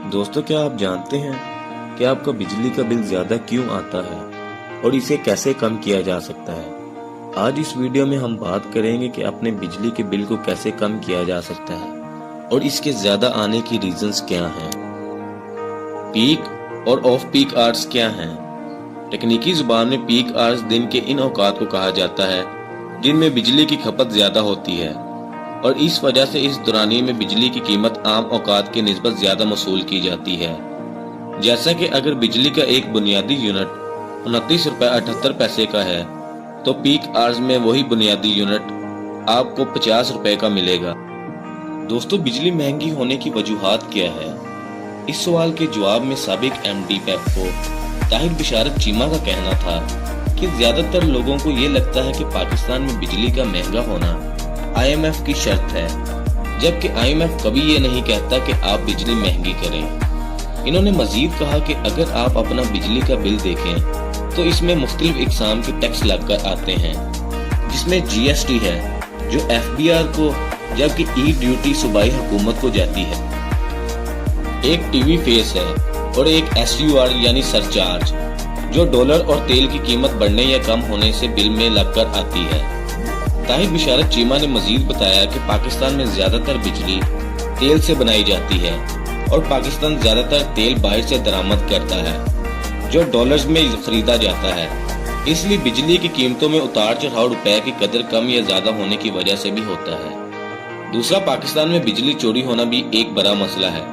दोस्तों, क्या आप जानते हैं कि आपका बिजली का बिल ज्यादा क्यों आता है और इसे कैसे कम किया जा सकता है। आज इस वीडियो में हम बात करेंगे कि अपने बिजली के बिल को कैसे कम किया जा सकता है और इसके ज्यादा आने की रीजंस क्या हैं। पीक और ऑफ पीक आवर्स क्या हैं। तकनीकी जुबान में पीक आवर्स दिन के इन औकात को कहा जाता है जिनमें बिजली की खपत ज्यादा होती है और इस वजह से इस दौरानिए में बिजली की कीमत आम औकात की निस्बत ज्यादा वसूल की जाती है। जैसा कि अगर बिजली का एक बुनियादी यूनिट 29.78 रुपए का है तो पीक आवर्स में वही बुनियादी यूनिट आपको 50 रुपए का मिलेगा। दोस्तों, बिजली महंगी होने की वजूहात क्या है? इस सवाल के जवाब में साबिक एमडी पेप्को ताहिर बिशारत चीमा का कहना था कि ज्यादातर लोगों को ये लगता है कि पाकिस्तान में बिजली का महंगा होना IMF की शर्त है, जबकि IMF कभी ये नहीं कहता कि आप बिजली महंगी करें। इन्होंने मजीद कहा कि अगर आप अपना बिजली का बिल देखें तो इसमें मुख्तलिफ इकसाम के टैक्स लगकर आते हैं, जिसमें GST है जो FBR को, जबकि ई ड्यूटी सूबाई हुकूमत को जाती है। एक टीवी फेस है और एक SUR यानी सरचार्ज जो डॉलर और तेल की कीमत बढ़ने या कम होने से बिल में लगकर आती है। ताहिर बिशारत चीमा ने मजीद बताया कि पाकिस्तान में ज्यादातर बिजली तेल से बनाई जाती है और पाकिस्तान ज्यादातर तेल बाहर से दरामद करता है जो डॉलर्स में खरीदा जाता है। इसलिए बिजली की कीमतों में उतार चढ़ाव रुपए की कदर कम या ज्यादा होने की वजह से भी होता है। दूसरा, पाकिस्तान में बिजली चोरी होना भी एक बड़ा मसला है।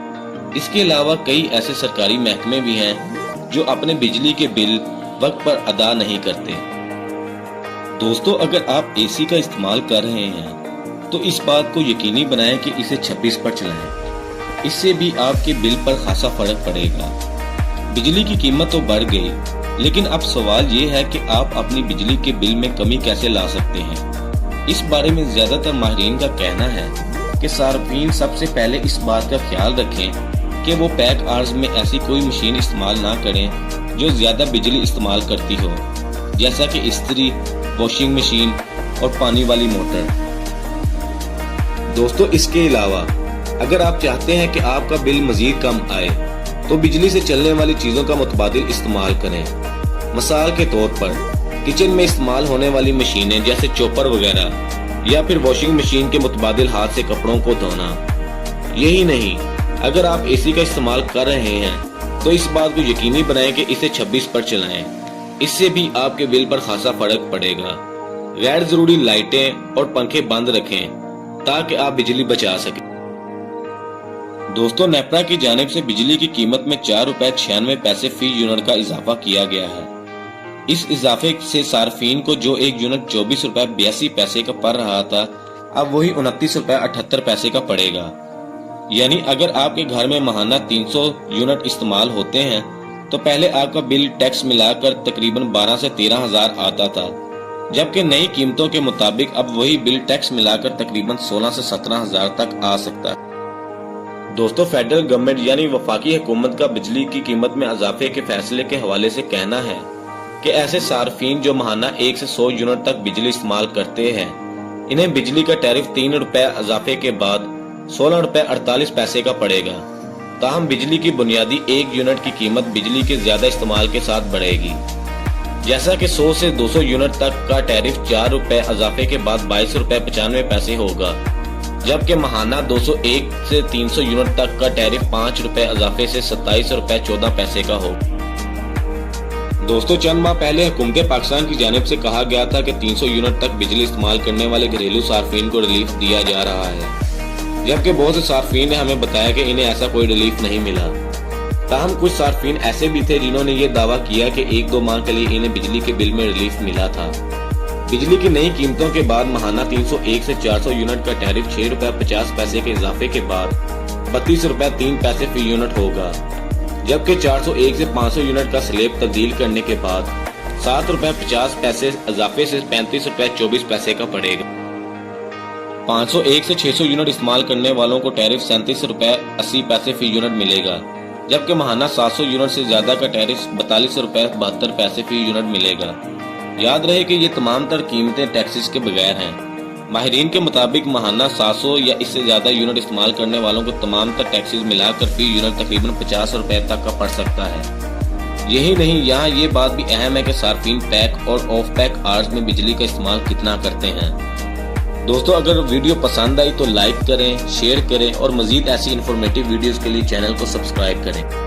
इसके अलावा कई ऐसे सरकारी महकमे भी हैं जो अपने बिजली के बिल वक्त पर अदा नहीं करते। दोस्तों, अगर आप AC का इस्तेमाल कर रहे हैं तो इस बात को यकीनी बनाएं कि इसे 26 पर चलाएं। इससे भी आपके बिल पर खासा फर्क पड़ेगा। बिजली की कीमत तो बढ़ गई, लेकिन अब सवाल ये है कि आप अपनी बिजली के बिल में कमी कैसे ला सकते हैं। इस बारे में ज्यादातर माहिरीन का कहना है कि सार्फिन सबसे पहले इस बात का ख्याल रखें कि वो पैक आवर्स में ऐसी कोई मशीन इस्तेमाल ना करें जो ज्यादा बिजली इस्तेमाल करती हो, जैसा कि इस्त्री, वॉशिंग मशीन और पानी वाली मोटर। दोस्तों, इसके अलावा अगर आप चाहते हैं कि आपका बिल मजीद कम आए तो बिजली से चलने वाली चीजों का मुतबादिल इस्तेमाल करें। मिसाल के तौर पर किचन में इस्तेमाल होने वाली मशीनें जैसे चॉपर वगैरह, या फिर वॉशिंग मशीन के मुतबादिल हाथ से कपड़ों को धोना। यही नहीं, अगर आप AC का इस्तेमाल कर रहे हैं तो इस बात को यकीनी बनाएं कि इसे 26 पर चलाएं। इससे भी आपके बिल पर खासा फर्क पड़ेगा। गैर जरूरी लाइटें और पंखे बंद रखें ताकि आप बिजली बचा सकें। दोस्तों, नेपरा की जानिब से बिजली की कीमत में 4.96 रुपए फी यूनिट का इजाफा किया गया है। इस इजाफे से सार्फिन को जो एक यूनिट 24.82 का पड़ रहा था, अब वही 29.78 का पड़ेगा। यानी अगर आपके घर में माहाना 300 यूनिट इस्तेमाल होते हैं तो पहले आपका बिल टैक्स मिलाकर तकरीबन 12 से 13 हजार आता था, जबकि नई कीमतों के मुताबिक अब वही बिल टैक्स मिलाकर तकरीबन 16 से 17 हजार तक आ सकता है। दोस्तों, फेडरल गवर्नमेंट यानी वफाकी हुकूमत का बिजली की कीमत में इजाफे के फैसले के हवाले से कहना है कि ऐसे सार्फिन जो माहाना 1 से 100 यूनिट तक बिजली इस्तेमाल करते हैं, इन्हें बिजली का टैरिफ 3 रुपए इजाफे के बाद 16.48 का पड़ेगा। ताहम बिजली की बुनियादी एक यूनिट की कीमत बिजली के ज्यादा इस्तेमाल के साथ बढ़ेगी, जैसा कि 100 से 200 यूनिट तक का टैरिफ 4 रुपए इजाफे के बाद 22.95 होगा, जबकि माहाना 201 से 300 यूनिट तक का टैरिफ 5 रुपए इजाफे से 27.14 का होगा। दोस्तों, चंद माह पहले हुकूमत पाकिस्तान की जानिब से कहा गया था कि 300 यूनिट तक बिजली इस्तेमाल करने वाले घरेलू सार्फिन को रिलीफ दिया जा रहा है, जबकि बहुत से सार्फिन ने हमें बताया कि इन्हें ऐसा कोई रिलीफ नहीं मिला। ताहम कुछ सार्फिन ऐसे भी थे जिन्होंने ये दावा किया कि 1-2 माह के लिए इन्हें बिजली के बिल में रिलीफ मिला था। बिजली की नई कीमतों के बाद माहाना 301 से 400 यूनिट का टैरिफ 6.50 रुपए के इजाफे के बाद 32.03 रुपए फी यूनिट होगा, जबकि 401 से 500 यूनिट का स्लेब तब्दील करने के बाद 7.50 रुपए इजाफे से 35.24 का पड़ेगा। 501 से 600 यूनिट इस्तेमाल करने वालों को टैरिफ 37.80 फी यूनिट मिलेगा, जबकि माहाना 700 यूनिट से ज्यादा का टैरिफ 42.72 फी यूनिट मिलेगा। याद रहे कि ये तमाम तर कीमतें टैक्सेस के बगैर हैं। ماہرین کے مطابق ماہانہ 700 یا اس سے زیادہ یونٹ استعمال کرنے والوں کو تمام تر ٹیکسز ملا کر فی یونٹ تقریباً 50 روپے تک کا پڑ سکتا ہے۔ یہی نہیں، یہاں یہ بات بھی اہم ہے کہ صارفین پیک اور آف پیک آورز میں بجلی کا استعمال کتنا کرتے ہیں۔ دوستو، اگر ویڈیو پسند آئی تو لائک کریں، شیئر کریں اور مزید ایسی انفارمیٹیو ویڈیوز کے لیے چینل کو سبسکرائب کریں۔